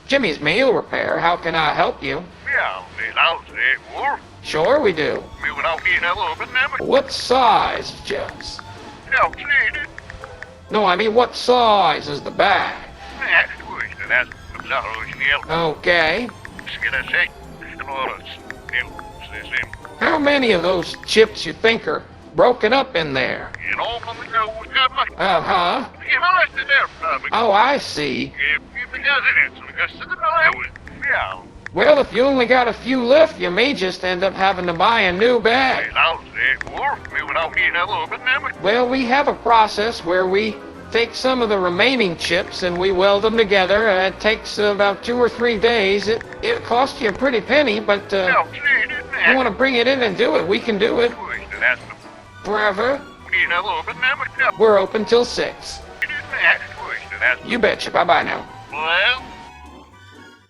Jimmy's Meal Repair. How can I help you? Ja, E008. Sure we do. We would all get a little bit of What size, Jess? Ja, clean it. No, I mean what size is the bag? That's original. Okay. Ska jag säga? How many of those chips you think are broken up in there? Uh-huh. Oh, I see. Well, if you only got a few left, you may just end up having to buy a new bag. Well, we have a process where we take some of the remaining chips and we weld them together. It takes about 2 or 3 days. It costs you a pretty penny, but if you want to bring it in and do it, we can do it. Forever. We're open till 6. You betcha. Bye-bye now. Well,